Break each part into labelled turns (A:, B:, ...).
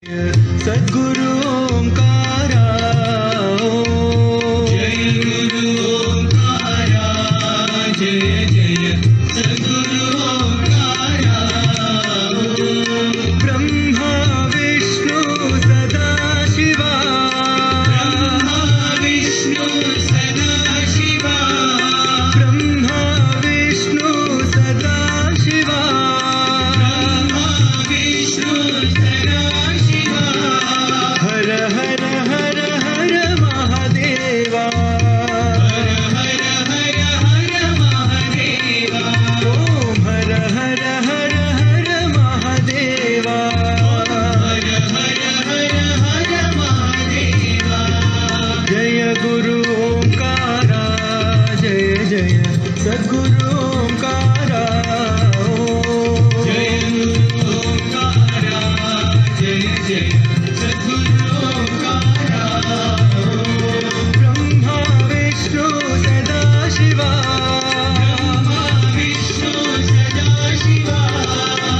A: सद्गुरु ओंकारा, जय गुरु ओंकारा, जय जय सद्गुरु ओंकारा। ब्रह्मा विष्णु सदा शिवा, ब्रह्मा विष्णु सदा शिवा, ब्रह्मा विष्णु सदा शिवा, ब्रह्मा विष्णु सदा शिवा। हर हर हर हर महादेवा, हर हर हर महादेवा। ओम हर हर हर हर महादेवा, हर हर हर हर महादेवा। जय गुरु ओंकारा, जय जय सद्गुरु ओंकारा। जय गुरु ओंकारा, जय जय सद्गुरु ओंकारा। ब्रह्मा विष्णु सदा शिवा, ब्रह्मा विष्णु सदा शिवा।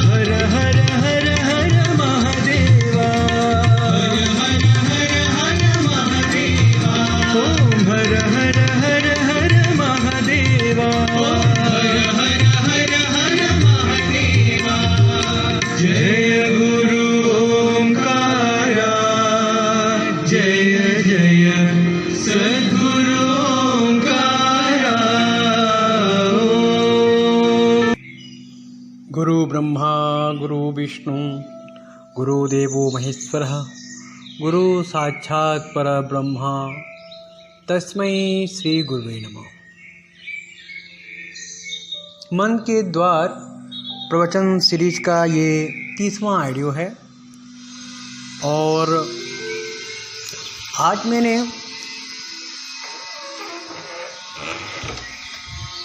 A: हर हर हर हर महादेवा, हर हर हर हर महादेवा। ओम हर हर हर हर महादेवा, हर हर हर हर महादेवा। जय गुरु ओंकारा, जय जय सद्गुरु ओंकारा।
B: गुरु ब्रह्मा गुरु विष्णु गुरुदेवो महेश्वरः, गुरु साक्षात् परब्रह्म तस्मै श्री गुरुवे नमः। मन के द्वार प्रवचन सीरीज का ये 30वां ऑडियो है और आज मैंने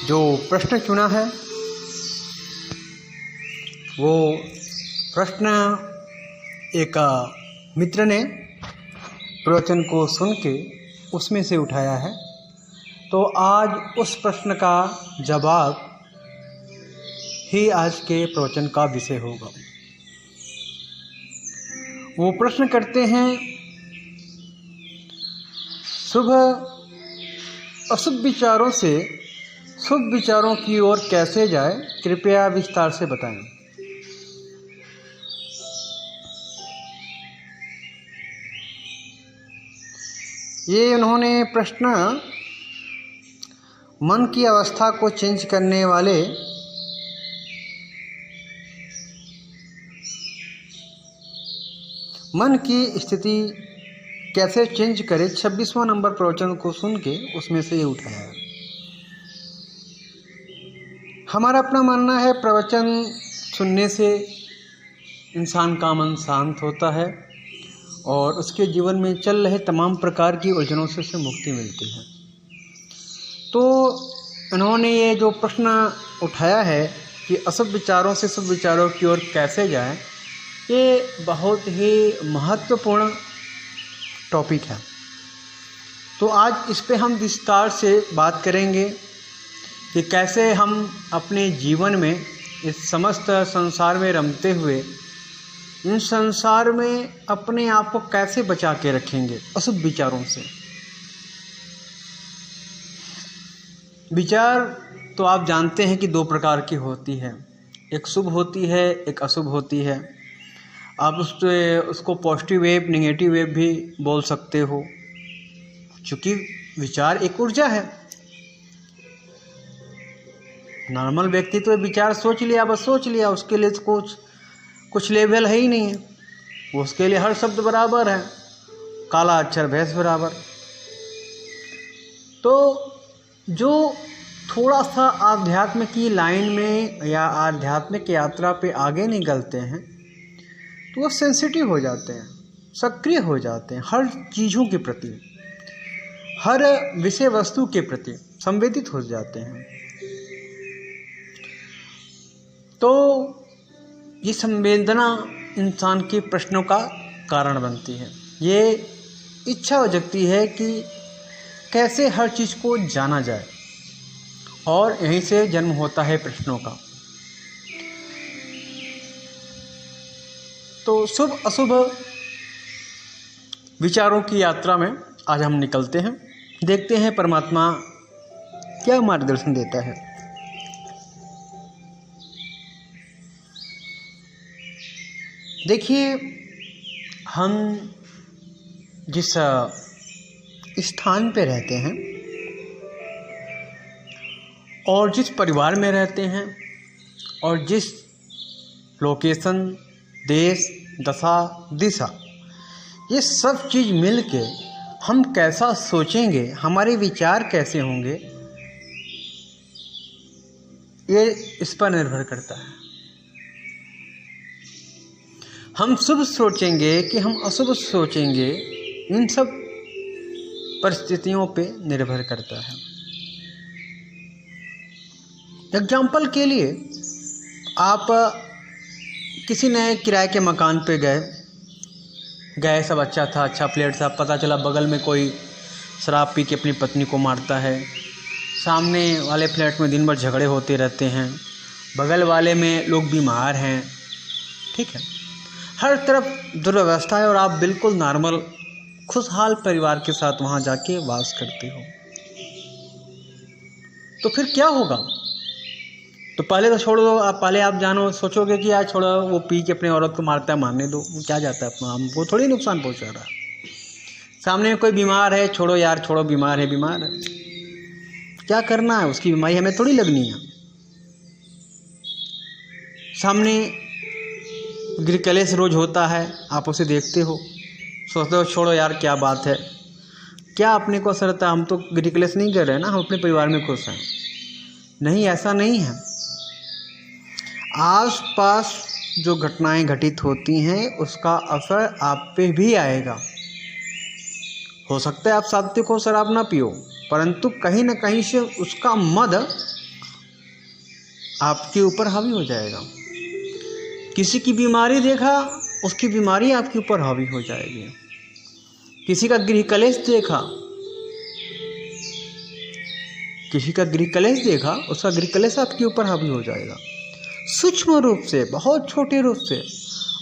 B: जो प्रश्न चुना है वो प्रश्न एक मित्र ने प्रवचन को सुन के उसमें से उठाया है, तो आज उस प्रश्न का जवाब ही आज के प्रवचन का विषय होगा। वो प्रश्न करते हैं, शुभ अशुभ विचारों से शुभ विचारों की ओर कैसे जाए, कृपया विस्तार से बताएं। ये उन्होंने प्रश्न मन की अवस्था को चेंज करने वाले मन की स्थिति कैसे चेंज करे 26वां नंबर प्रवचन को सुन के उसमें से ये उठाया है। हमारा अपना मानना है प्रवचन सुनने से इंसान का मन शांत होता है और उसके जीवन में चल रहे तमाम प्रकार की उलझनों से उसे मुक्ति मिलती है। तो उन्होंने ये जो प्रश्न उठाया है कि अशुभ विचारों से शुभ विचारों की ओर कैसे जाएं, ये बहुत ही महत्वपूर्ण टॉपिक है। तो आज इस पे हम विस्तार से बात करेंगे कि कैसे हम अपने जीवन में इस समस्त संसार में रमते हुए इन संसार में अपने आप को कैसे बचा के रखेंगे अशुभ विचारों से। विचार तो आप जानते हैं कि दो प्रकार की होती है, एक शुभ होती है, एक अशुभ होती है। आप उसको पॉजिटिव वेव नेगेटिव वेव भी बोल सकते हो, क्योंकि विचार एक ऊर्जा है। नॉर्मल व्यक्ति तो विचार सोच लिया, बस सोच लिया, उसके लिए तो कुछ लेवल है ही नहीं है, वो उसके लिए हर शब्द बराबर है, काला अक्षर भैंस बराबर। तो जो थोड़ा सा आध्यात्म की लाइन में या आध्यात्मिक यात्रा पे आगे निकलते हैं तो वो सेंसिटिव हो जाते हैं, सक्रिय हो जाते हैं, हर चीज़ों के प्रति, हर विषय वस्तु के प्रति संवेदित हो जाते हैं। तो ये संवेदना इंसान के प्रश्नों का कारण बनती है। ये इच्छा हो जाती है कि कैसे हर चीज़ को जाना जाए, और यहीं से जन्म होता है प्रश्नों का। तो शुभ अशुभ विचारों की यात्रा में आज हम निकलते हैं, देखते हैं परमात्मा क्या मार्गदर्शन देता है। देखिए, हम जिस स्थान पे रहते हैं और जिस परिवार में रहते हैं और जिस लोकेशन, देश, दशा, दिशा, ये सब चीज़ मिल के हम कैसा सोचेंगे, हमारे विचार कैसे होंगे, ये इस पर निर्भर करता है। हम शुभ सोचेंगे कि हम अशुभ सोचेंगे, इन सब परिस्थितियों पे निर्भर करता है। एग्जाम्पल के लिए, आप किसी नए किराए के मकान पे गए, सब अच्छा था, अच्छा फ्लैट था, पता चला बगल में कोई शराब पी के अपनी पत्नी को मारता है, सामने वाले फ्लैट में दिन भर झगड़े होते रहते हैं, बगल वाले में लोग बीमार हैं, ठीक है, हर तरफ दुर्व्यवस्था है और आप बिल्कुल नॉर्मल खुशहाल परिवार के साथ वहाँ जाके वास करते हो, तो फिर क्या होगा? तो पहले तो छोड़ दो, पहले आप जानो, सोचोगे कि यार छोड़ो, वो पी के अपने औरत को मारता है, मारने दो, क्या जाता है, अपना हमको थोड़ी नुकसान पहुँचा रहा है। सामने कोई बीमार है, छोड़ो यार छोड़ो, बीमार है, क्या करना है, उसकी बीमारी हमें थोड़ी लगनी है। सामने गृह कलेश रोज होता है, आप उसे देखते हो, सोचते हो छोड़ो यार क्या बात है, क्या अपने को असर होता है, हम तो गृह कलेश नहीं कर रहे हैं ना, हम अपने परिवार में खुश हैं। नहीं, ऐसा नहीं है। आसपास जो घटनाएं घटित होती हैं उसका असर आप पे भी आएगा। हो सकता है आप सात्विक हो, शराब ना पियो, परंतु कहीं ना कहीं से उसका मद आपके ऊपर हावी हो जाएगा। किसी की बीमारी देखा, उसकी बीमारी आपके ऊपर हावी हो जाएगी। किसी का गृह कलेश देखा, उसका गृह कलेश आपके ऊपर हावी हो जाएगा। सूक्ष्म रूप से, बहुत छोटे रूप से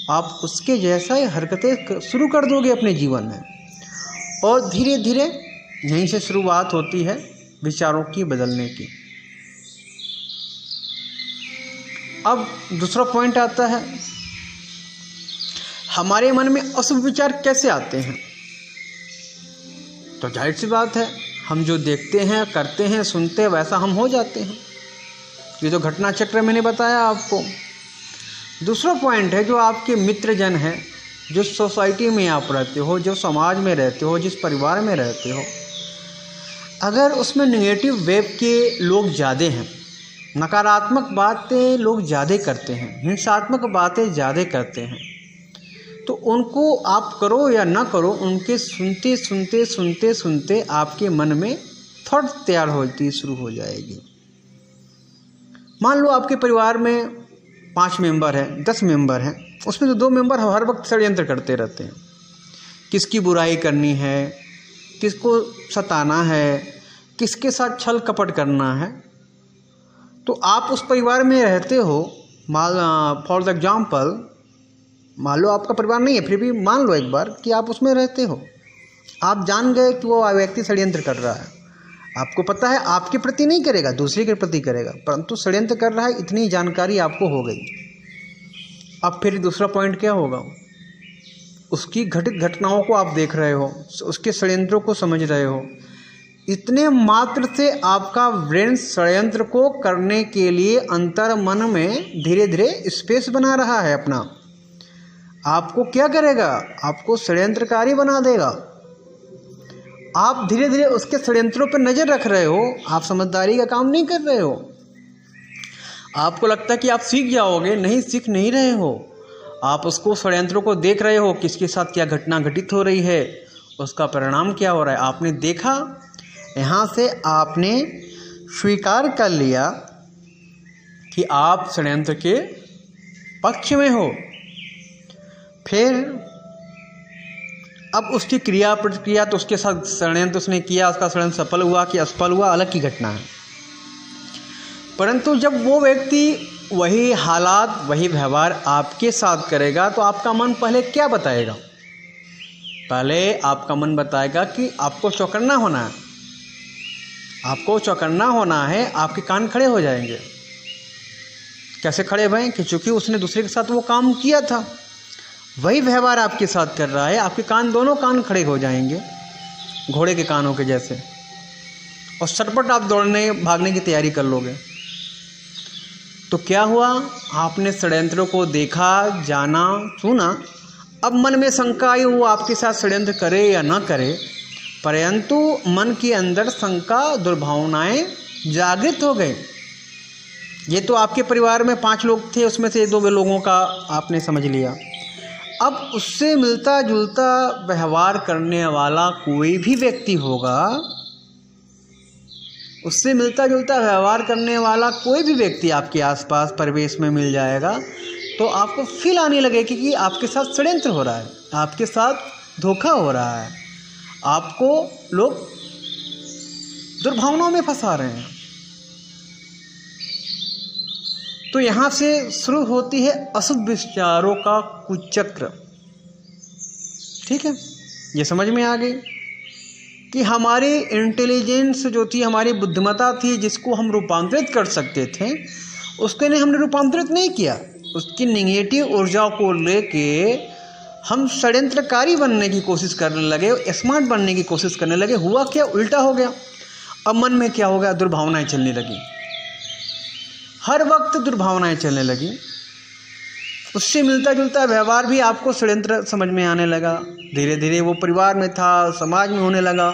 B: आप उसके जैसा ही हरकतें शुरू कर दोगे अपने जीवन में, और धीरे धीरे यहीं से शुरुआत होती है विचारों की बदलने की। अब दूसरा पॉइंट आता है, हमारे मन में अशुभ विचार कैसे आते हैं? तो जाहिर सी बात है, हम जो देखते हैं, करते हैं, सुनते हैं, वैसा हम हो जाते हैं। ये जो घटना चक्र मैंने बताया आपको। दूसरा पॉइंट है, जो आपके मित्रजन हैं, जो सोसाइटी में आप रहते हो, जो समाज में रहते हो, जिस परिवार में रहते हो, अगर उसमें नेगेटिव वेव के लोग ज़्यादा हैं, नकारात्मक बातें लोग ज़्यादा करते हैं, हिंसात्मक बातें ज़्यादा करते हैं, तो उनको आप करो या ना करो, उनके सुनते सुनते सुनते सुनते आपके मन में थॉट तैयार होती शुरू हो जाएगी। मान लो आपके परिवार में 5 मेंबर हैं, 10 मेंबर हैं, उसमें तो 2 मेंबर हर वक्त षड्यंत्र करते रहते हैं, किसकी बुराई करनी है, किसको सताना है, किसके साथ छल कपट करना है। तो आप उस परिवार में रहते हो, फॉर द एग्जाम्पल, मान लो आपका परिवार नहीं है, फिर भी मान लो एक बार कि आप उसमें रहते हो, आप जान गए कि वो व्यक्ति षड्यंत्र कर रहा है, आपको पता है आपके प्रति नहीं करेगा, दूसरे के प्रति करेगा, परंतु षड्यंत्र कर रहा है, इतनी जानकारी आपको हो गई। अब फिर दूसरा पॉइंट क्या होगा? उसकी घटित घटनाओं को आप देख रहे हो, उसके षड्यंत्रों को समझ रहे हो, इतने मात्र से आपका ब्रेन षड्यंत्र को करने के लिए अंतर मन में धीरे धीरे स्पेस बना रहा है अपना। आपको क्या करेगा? आपको षड्यंत्रकारी बना देगा। आप धीरे धीरे उसके षड्यंत्रों पर नज़र रख रहे हो, आप समझदारी का काम नहीं कर रहे हो। आपको लगता है कि आप सीख जाओगे, नहीं, सीख नहीं रहे हो। आप उसको षड्यंत्रों को देख रहे हो, किसके साथ क्या घटना घटित हो रही है, उसका परिणाम क्या हो रहा है, आपने देखा। यहाँ से आपने स्वीकार कर लिया कि आप षड्यंत्र के पक्ष में हो। फिर अब उसकी क्रिया प्रतिक्रिया, तो उसके साथ षड्यंत्र उसने किया, उसका षड्यंत्र सफल हुआ कि असफल हुआ, अलग की घटना है। परंतु जब वो व्यक्ति वही हालात, वही व्यवहार आपके साथ करेगा, तो आपका मन पहले क्या बताएगा? पहले आपका मन बताएगा कि आपको चौकन्ना होना है, आपको चौकन्ना होना है, आपके कान खड़े हो जाएंगे। कैसे खड़े भए? कि चूँकि उसने दूसरे के साथ वो काम किया था, वही व्यवहार आपके साथ कर रहा है, आपके कान, दोनों कान खड़े हो जाएंगे घोड़े के कानों के जैसे, और सटपट आप दौड़ने भागने की तैयारी कर लोगे। तो क्या हुआ? आपने षड्यंत्रों को देखा, जाना, सुना। अब मन में शंका आई, वो आपके साथ षड्यंत्र करे या ना करे, परंतु मन के अंदर शंका, दुर्भावनाएं जागृत हो गए। ये तो आपके परिवार में 5 लोग थे, उसमें से 2 लोगों का आपने समझ लिया। अब उससे मिलता जुलता व्यवहार करने वाला कोई भी व्यक्ति होगा, उससे मिलता जुलता व्यवहार करने वाला कोई भी व्यक्ति आपके आसपास परिवेश में मिल जाएगा, तो आपको फील आने लगेगी कि आपके साथ षड्यंत्र हो रहा है, आपके साथ धोखा हो रहा है, आपको लोग दुर्भावनाओं में फंसा रहे हैं। तो यहाँ से शुरू होती है अशुभ विचारों का कुचक्र। ठीक है, ये समझ में आ गई कि हमारी इंटेलिजेंस जो थी, हमारी बुद्धिमत्ता थी, जिसको हम रूपांतरित कर सकते थे, उसके लिए हमने रूपांतरित नहीं किया। उसकी निगेटिव ऊर्जा को लेके हम षड्यंत्रकारी बनने की कोशिश करने लगे, स्मार्ट बनने की कोशिश करने लगे। हुआ क्या? उल्टा हो गया। अब मन में क्या हो गया? दुर्भावनाएं चलने लगी, हर वक्त दुर्भावनाएं चलने लगी। उससे मिलता जुलता व्यवहार भी आपको षड्यंत्र समझ में आने लगा। धीरे धीरे वो परिवार में था, समाज में होने लगा,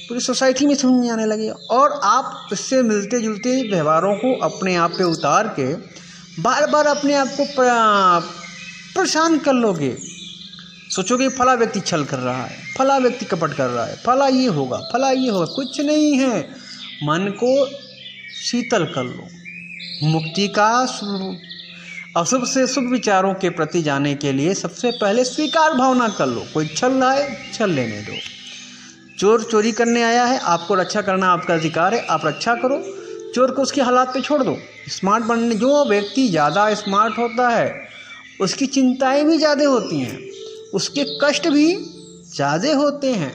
B: पूरी सोसाइटी में समझ में आने लगी। और आप इससे मिलते जुलते व्यवहारों को अपने आप पे उतार के बार बार अपने आप को परेशान कर लोगे। सोचोगे फला व्यक्ति छल कर रहा है, फला व्यक्ति कपट कर रहा है, फला ये होगा, फला ये होगा। कुछ नहीं है, मन को शीतल कर लो। मुक्ति का अशुभ से शुभ विचारों के प्रति जाने के लिए सबसे पहले स्वीकार भावना कर लो। कोई छल रहा है, छल लेने दो। चोर चोरी करने आया है, आपको रक्षा करना आपका अधिकार है, आप रक्षा करो। चोर को उसके हालात पे छोड़ दो। स्मार्ट बनने, जो व्यक्ति ज़्यादा स्मार्ट होता है उसकी चिंताएं भी ज़्यादा होती हैं, उसके कष्ट भी ज़्यादा होते हैं।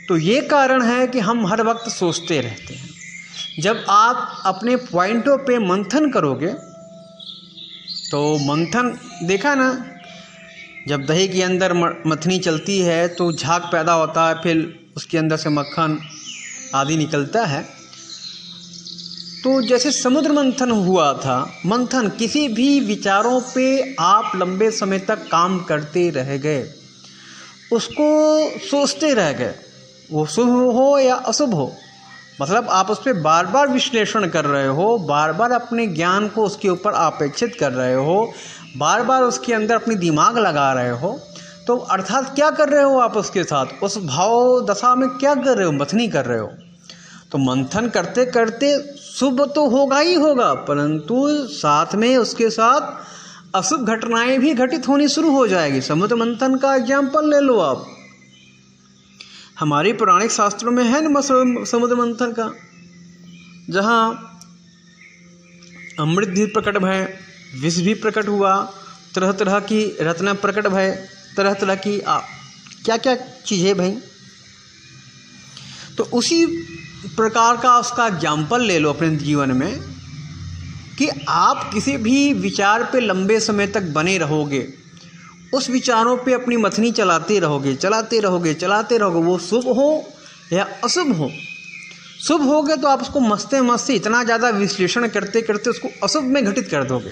B: तो ये कारण है कि हम हर वक्त सोचते रहते हैं। जब आप अपने पॉइंटों पे मंथन करोगे, तो मंथन देखा ना, जब दही के अंदर मथनी चलती है तो झाग पैदा होता है, फिर उसके अंदर से मक्खन आदि निकलता है। तो जैसे समुद्र मंथन हुआ था, मंथन किसी भी विचारों पे आप लंबे समय तक काम करते रह गए, उसको सोचते रह गए, वो शुभ हो या अशुभ हो, मतलब आप उस पर बार बार विश्लेषण कर रहे हो, बार बार अपने ज्ञान को उसके ऊपर अपेक्षित कर रहे हो, बार बार उसके अंदर अपनी दिमाग लगा रहे हो। तो अर्थात क्या कर रहे हो आप उसके साथ, उस भाव दशा में क्या कर रहे हो? मथनी कर रहे हो। तो मंथन करते करते शुभ तो होगा ही होगा, परंतु साथ में उसके साथ अशुभ घटनाएं भी घटित होनी शुरू हो जाएगी। समुद्र मंथन का एग्जाम्पल ले लो आप। हमारे पौराणिक शास्त्रों में है न समुद्र मंथन का, जहाँ अमृत भी प्रकट भय, विष भी प्रकट हुआ, तरह तरह की रत्न प्रकट भय, तरह तरह की क्या क्या चीज़ें भाई। तो उसी प्रकार का उसका एग्जाम्पल ले लो अपने जीवन में कि आप किसी भी विचार पे लंबे समय तक बने रहोगे, उस विचारों पे अपनी मथनी चलाते रहोगे, चलाते रहोगे, चलाते रहोगे। वो शुभ हो या अशुभ हो। शुभ हो गए तो आप उसको मस्ते मस्ते इतना ज़्यादा विश्लेषण करते करते उसको अशुभ में घटित कर दोगे।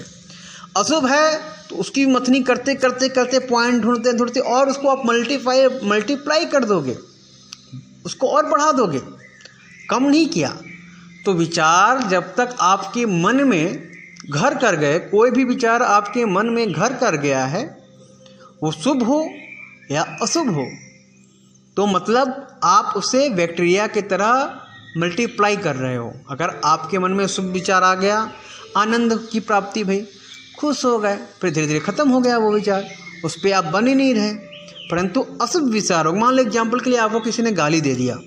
B: अशुभ है तो उसकी मथनी करते करते करते पॉइंट ढूंढते ढूंढते और उसको आप मल्टीप्लाई कर दोगे, उसको और बढ़ा दोगे, कम नहीं किया। तो विचार जब तक आपके मन में घर कर गए, कोई भी विचार आपके मन में घर कर गया है, वो शुभ हो या अशुभ हो, तो मतलब आप उसे बैक्टीरिया की तरह मल्टीप्लाई कर रहे हो। अगर आपके मन में शुभ विचार आ गया, आनंद की प्राप्ति भई, खुश हो गए, फिर धीरे धीरे खत्म हो गया वो विचार, उस पर आप बन ही नहीं रहे। परंतु अशुभ विचार हो, मान लो एग्जाम्पल के लिए आपको किसी ने गाली दे दिया,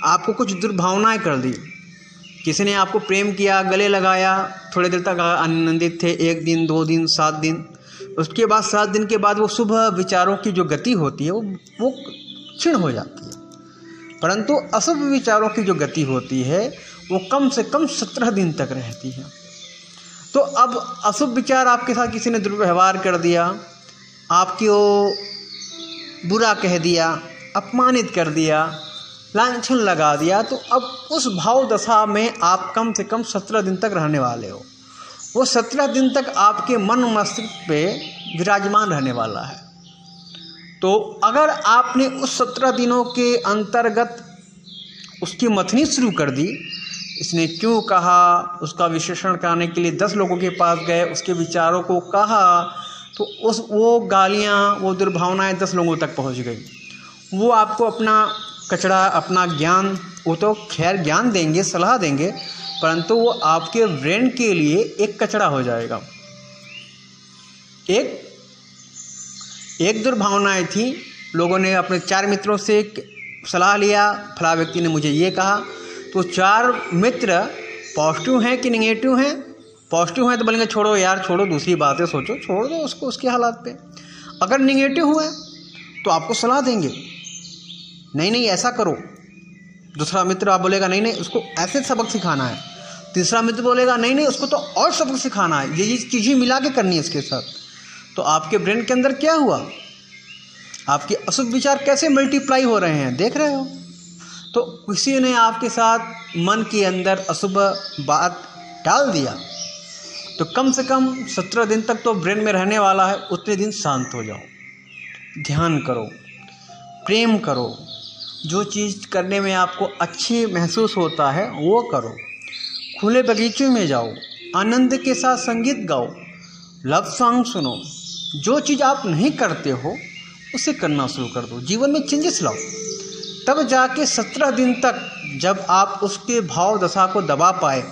B: आपको कुछ दुर्भावनाएं कर दी, किसी ने आपको प्रेम किया, गले लगाया, थोड़ी देर तक आनंदित थे, 1 दिन 2 दिन 7 दिन, उसके बाद 7 दिन के बाद वो शुभ विचारों की जो गति होती है वो क्षीण हो जाती है, परंतु अशुभ विचारों की जो गति होती है वो कम से कम 17 दिन तक रहती है। तो अब अशुभ विचार आपके साथ किसी ने दुर्व्यवहार कर दिया, आपको बुरा कह दिया, अपमानित कर दिया, लांछन लगा दिया, तो अब उस भाव दशा में आप कम से कम 17 दिन तक रहने वाले हो। वो 17 दिन तक आपके मन मस्तिष्क पे विराजमान रहने वाला है। तो अगर आपने उस 17 दिनों के अंतर्गत उसकी मथनी शुरू कर दी, इसने क्यों कहा, उसका विश्लेषण करने के लिए 10 लोगों के पास गए, उसके विचारों को कहा, तो वो गालियाँ, वो दुर्भावनाएं 10 लोगों तक पहुंच गई। वो आपको अपना कचरा, अपना ज्ञान, वो तो खैर ज्ञान देंगे, सलाह देंगे, परंतु वो आपके ब्रेन के लिए एक कचरा हो जाएगा। एक दुर्भावनाएं थी, लोगों ने अपने 4 मित्रों से सलाह लिया, फला व्यक्ति ने मुझे ये कहा, तो 4 मित्र पॉजिटिव हैं कि निगेटिव हैं? पॉजिटिव हैं तो बोलेंगे छोड़ो यार, छोड़ो, दूसरी बातें सोचो, छोड़ दो उसको उसके हालात पे। अगर निगेटिव हुए तो आपको सलाह देंगे, नहीं ऐसा करो। दूसरा मित्र आप बोलेगा नहीं उसको ऐसे सबक सिखाना है। तीसरा मित्र बोलेगा नहीं उसको तो और सबक सिखाना है, ये चीज़ें मिला के करनी है इसके साथ। तो आपके ब्रेन के अंदर क्या हुआ, आपके अशुभ विचार कैसे मल्टीप्लाई हो रहे हैं, देख रहे हो। तो किसी ने आपके साथ मन के अंदर अशुभ बात डाल दिया, तो कम से कम 17 दिन तक तो ब्रेन में रहने वाला है। उतने दिन शांत हो जाओ, ध्यान करो, प्रेम करो, जो चीज़ करने में आपको अच्छी महसूस होता है वो करो, खुले बगीचे में जाओ, आनंद के साथ संगीत गाओ, लव सॉन्ग सुनो। जो चीज़ आप नहीं करते हो उसे करना शुरू कर दो, जीवन में चेंजेस लाओ। तब जाके 17 दिन तक जब आप उसके भाव दशा को दबा पाए,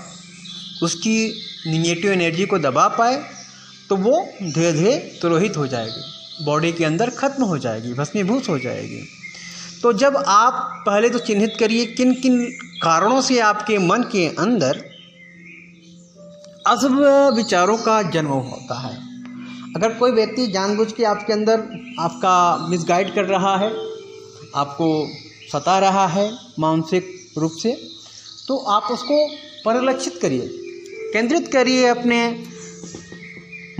B: उसकी निगेटिव एनर्जी को दबा पाए, तो वो धीरे धीरे तिरोहित हो जाएगी, बॉडी के अंदर खत्म हो जाएगी, भस्मीभूत हो जाएगी। तो जब आप पहले तो चिन्हित करिए किन किन कारणों से आपके मन के अंदर अशुभ विचारों का जन्म होता है। अगर कोई व्यक्ति जानबूझ के आपके अंदर आपका मिसगाइड कर रहा है, आपको सता रहा है मानसिक रूप से, तो आप उसको परिलक्षित करिए, केंद्रित करिए अपने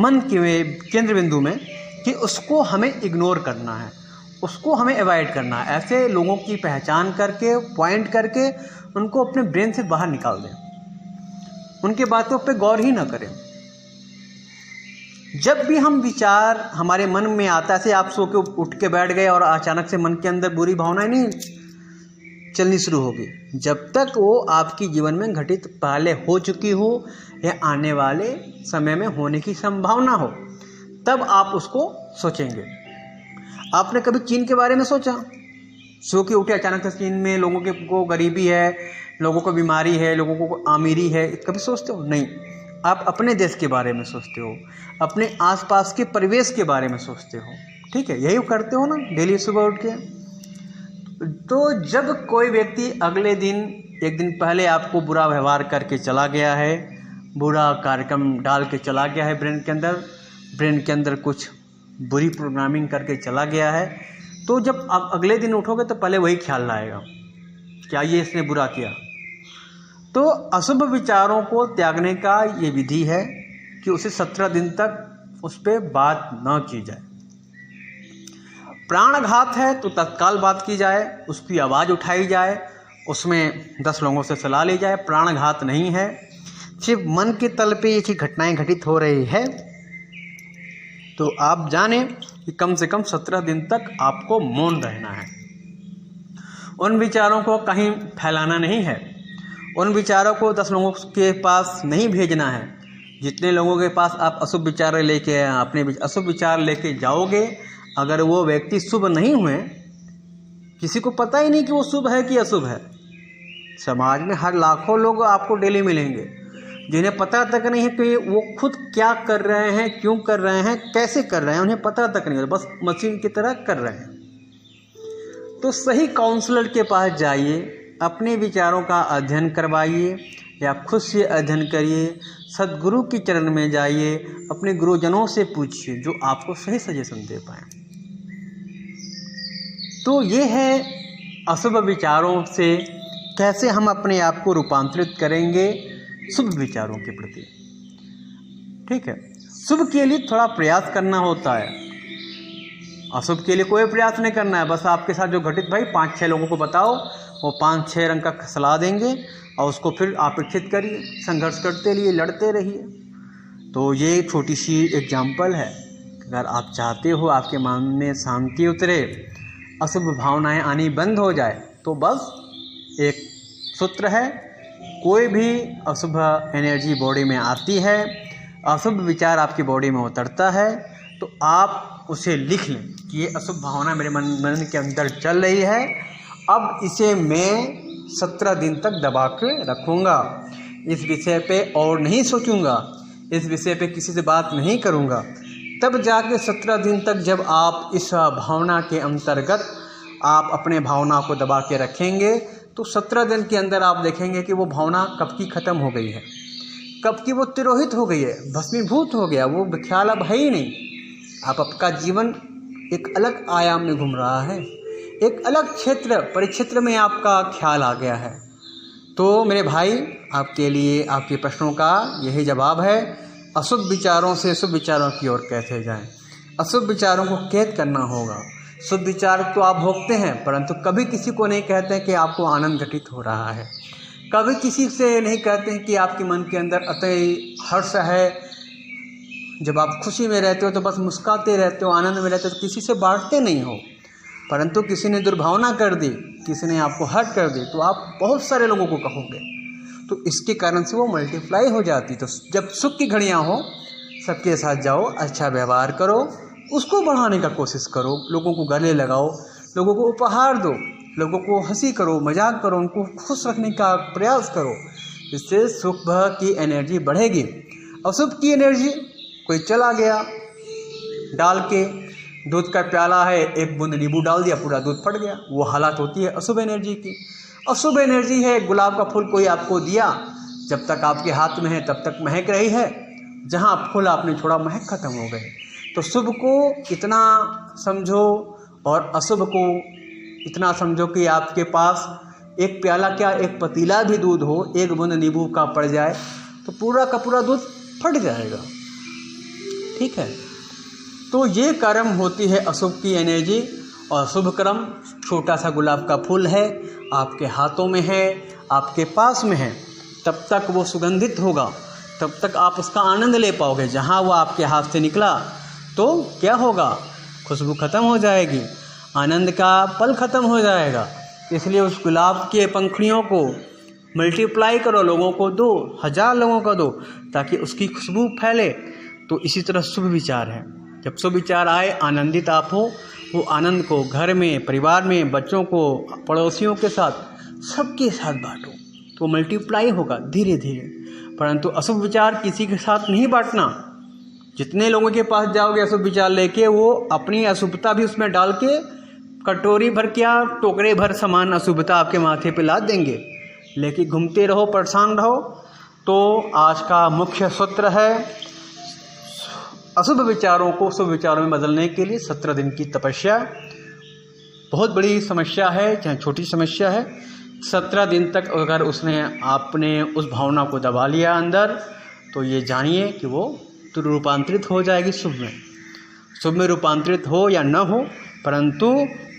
B: मन के केंद्र बिंदु में कि उसको हमें इग्नोर करना है, उसको हमें अवॉइड करना है। ऐसे लोगों की पहचान करके, पॉइंट करके उनको अपने ब्रेन से बाहर निकाल दें, उनके बातों पे गौर ही ना करें। जब भी हम विचार हमारे मन में आता है, ऐसे आप सो के उठ के बैठ गए और अचानक से मन के अंदर बुरी भावनाएं नहीं चलनी शुरू होगी, जब तक वो आपकी जीवन में घटित पहले हो चुकी हो या आने वाले समय में होने की संभावना हो, तब आप उसको सोचेंगे। आपने कभी चीन के बारे में सोचा? सो के उठे अचानक से चीन में लोगों को गरीबी है, लोगों को बीमारी है, लोगों को अमीरी है, कभी सोचते हो? नहीं। आप अपने देश के बारे में सोचते हो, अपने आसपास के परिवेश के बारे में सोचते हो, ठीक है, यही करते हो ना डेली सुबह उठ के। तो जब कोई व्यक्ति अगले दिन, एक दिन पहले आपको बुरा व्यवहार करके चला गया है, बुरा कार्यक्रम डाल के चला गया है ब्रेन के अंदर कुछ बुरी प्रोग्रामिंग करके चला गया है, तो जब आप अगले दिन उठोगे तो पहले वही ख्याल आएगा, क्या ये इसने बुरा किया। तो अशुभ विचारों को त्यागने का ये विधि है कि उसे 17 दिन तक उस पर बात न की जाए। प्राणघात है तो तत्काल बात की जाए, उसकी आवाज़ उठाई जाए, उसमें 10 लोगों से सलाह ली जाए। प्राणघात नहीं है, सिर्फ मन के तल पे ये घटनाएं घटित हो रही है, तो आप जाने कि कम से कम 17 दिन तक आपको मौन रहना है। उन विचारों को कहीं फैलाना नहीं है, उन विचारों को 10 लोगों के पास नहीं भेजना है। जितने लोगों के पास आप अशुभ विचार लेके अपने अशुभ विचार लेके जाओगे, अगर वो व्यक्ति शुभ नहीं हुए, किसी को पता ही नहीं कि वो शुभ है कि अशुभ है। समाज में हर लाखों लोग आपको डेली मिलेंगे जिन्हें पता तक नहीं है कि वो खुद क्या कर रहे हैं, क्यों कर रहे हैं, कैसे कर रहे हैं, उन्हें पता तक नहीं है, बस मशीन की तरह कर रहे हैं। तो सही काउंसलर के पास जाइए, अपने विचारों का अध्ययन करवाइए, या खुद से अध्ययन करिए, सद्गुरु के चरण में जाइए, अपने गुरुजनों से पूछिए जो आपको सही सजेशन दे पाएँ। तो ये है अशुभ विचारों से कैसे हम अपने आप को रूपांतरित करेंगे शुभ विचारों के प्रति। ठीक है, शुभ के लिए थोड़ा प्रयास करना होता है, अशुभ के लिए कोई प्रयास नहीं करना है। बस आपके साथ जो घटित भाई 5-6 लोगों को बताओ, वो 5-6 रंग का सलाह देंगे और उसको फिर अपेक्षित करिए, संघर्ष करते रहिए, लड़ते रहिए। तो ये छोटी सी एग्जाम्पल है। अगर आप चाहते हो आपके मन में शांति उतरे, अशुभ भावनाएं आनी बंद हो जाए, तो बस एक सूत्र है, कोई भी अशुभ एनर्जी बॉडी में आती है, अशुभ विचार आपकी बॉडी में उतरता है, तो आप उसे लिख लें कि ये अशुभ भावना मेरे मन के अंदर चल रही है, अब इसे मैं 17 दिन तक दबा के रखूँगा, इस विषय पे और नहीं सोचूंगा, इस विषय पे किसी से बात नहीं करूँगा। तब जाके 17 दिन तक जब आप इस भावना के अंतर्गत आप अपने भावना को दबा के रखेंगे, तो 17 दिन के अंदर आप देखेंगे कि वो भावना कब की ख़त्म हो गई है, कब की वो तिरोहित हो गई है, भस्मीभूत हो गया, वो ख्याल अब है ही नहीं। आप आपका जीवन एक अलग आयाम में घूम रहा है, एक अलग क्षेत्र परिक्षेत्र में आपका ख्याल आ गया है। तो मेरे भाई, आपके लिए आपके प्रश्नों का यही जवाब है, अशुभ विचारों से शुभ विचारों की ओर कैसे जाएं। अशुभ विचारों को कैद करना होगा। शुभ विचार तो आप भोगते हैं, परंतु कभी किसी को नहीं कहते कि आपको आनंद घटित हो रहा है, कभी किसी से नहीं कहते हैं कि आपके मन के अंदर अति हर्ष है। जब आप खुशी में रहते हो तो बस मुस्कुराते रहते हो, आनंद में रहते हो, तो किसी से बांटते नहीं हो। परंतु किसी ने दुर्भावना कर दी, किसी ने आपको हर्ट कर दी, तो आप बहुत सारे लोगों को कहोगे, तो इसके कारण से वो मल्टीप्लाई हो जाती। तो जब सुख की घड़ियाँ हो, सबके साथ जाओ, अच्छा व्यवहार करो, उसको बढ़ाने का कोशिश करो, लोगों को गले लगाओ, लोगों को उपहार दो, लोगों को हंसी करो, मजाक करो, उनको खुश रखने का प्रयास करो। इससे सुख की एनर्जी बढ़ेगी। अशुभ की एनर्जी, कोई चला गया, डाल के दूध का प्याला है, एक बूंद नींबू डाल दिया, पूरा दूध फट गया, वो हालत होती है अशुभ एनर्जी की। अशुभ एनर्जी है, गुलाब का फूल कोई आपको दिया, जब तक आपके हाथ में है तब तक महक रही है, जहाँ फूल आपने छोड़ा महक खत्म हो गए। तो शुभ को इतना समझो और अशुभ को इतना समझो कि आपके पास एक प्याला क्या, एक पतीला भी दूध हो, एक बूंद नींबू का पड़ जाए तो पूरा का पूरा दूध फट जाएगा। ठीक है, तो ये कर्म होती है अशुभ की एनर्जी। और शुभ कर्म छोटा सा गुलाब का फूल है, आपके हाथों में है, आपके पास में है, तब तक वो सुगंधित होगा, तब तक आप उसका आनंद ले पाओगे। जहाँ वो आपके हाथ से निकला तो क्या होगा, खुशबू खत्म हो जाएगी, आनंद का पल खत्म हो जाएगा। इसलिए उस गुलाब के पंखुड़ियों को मल्टीप्लाई करो, लोगों को दो, 1000 लोगों को दो, ताकि उसकी खुशबू फैले। तो इसी तरह शुभ विचार है, जब शुभ विचार आए, आनंदित आप हो, वो आनंद को घर में, परिवार में, बच्चों को, पड़ोसियों के साथ, सबके साथ बांटो, तो मल्टीप्लाई होगा धीरे धीरे। परंतु अशुभ विचार किसी के साथ नहीं बांटना। जितने लोगों के पास जाओगे अशुभ विचार लेके, वो अपनी अशुभता भी उसमें डाल के कटोरी भर क्या, टोकरे भर समान अशुभता आपके माथे पे ला देंगे, लेके घूमते रहो, परेशान रहो। तो आज का मुख्य सूत्र है, अशुभ विचारों को शुभ विचारों में बदलने के लिए 17 दिन की तपस्या। बहुत बड़ी समस्या है, चाहे छोटी समस्या है, 17 दिन तक अगर आपने उस भावना को दबा लिया अंदर, तो ये जानिए कि वो तो रूपांतरित हो जाएगी शुभ में। शुभ में रूपांतरित हो या न हो, परंतु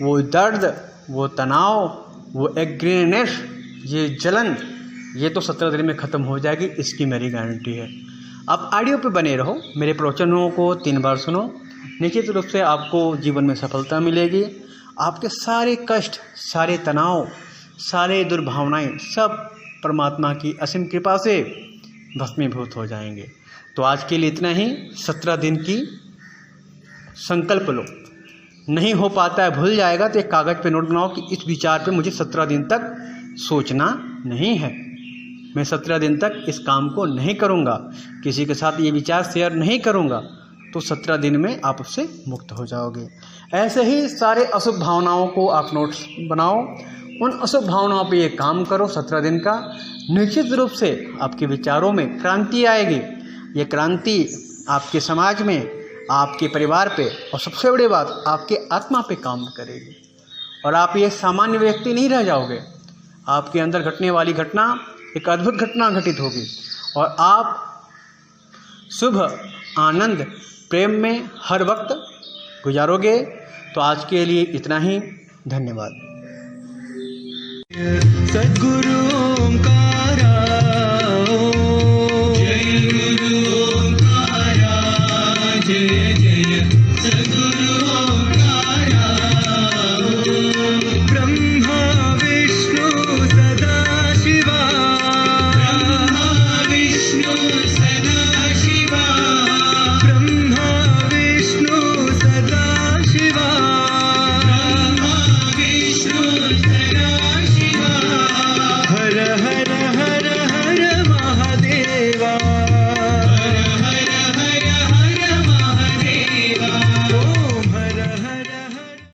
B: वो दर्द, वो तनाव, वो एग्रीनेस, ये जलन, ये तो 17 दिन में ख़त्म हो जाएगी, इसकी मेरी गारंटी है। आप ऑडियो पे बने रहो, मेरे प्रवचनों को 3 बार सुनो, निश्चित रूप से आपको जीवन में सफलता मिलेगी। आपके सारे कष्ट, सारे तनाव, सारे दुर्भावनाएं सब परमात्मा की असीम कृपा से भस्मीभूत हो जाएंगे। तो आज के लिए इतना ही। 17 दिन की संकल्प लो, नहीं हो पाता है, भूल जाएगा, तो एक कागज़ पे नोट बनाओ कि इस विचार पे मुझे 17 दिन तक सोचना नहीं है, मैं 17 दिन तक इस काम को नहीं करूँगा, किसी के साथ ये विचार शेयर नहीं करूँगा। तो 17 दिन में आप उससे मुक्त हो जाओगे। ऐसे ही सारे अशुभ भावनाओं को आप नोट्स बनाओ, उन अशुभ भावनाओं पे ये काम करो 17 दिन का। निश्चित रूप से आपके विचारों में क्रांति आएगी। ये क्रांति आपके समाज में, आपके परिवार पे और सबसे बड़ी बात आपके आत्मा पे काम करेगी और आप ये सामान्य व्यक्ति नहीं रह जाओगे। आपके अंदर घटने वाली घटना एक अद्भुत घटना घटित होगी और आप शुभ, आनंद, प्रेम में हर वक्त गुजारोगे। तो आज के लिए इतना ही। धन्यवाद।
A: सद्गुरु ओंकार।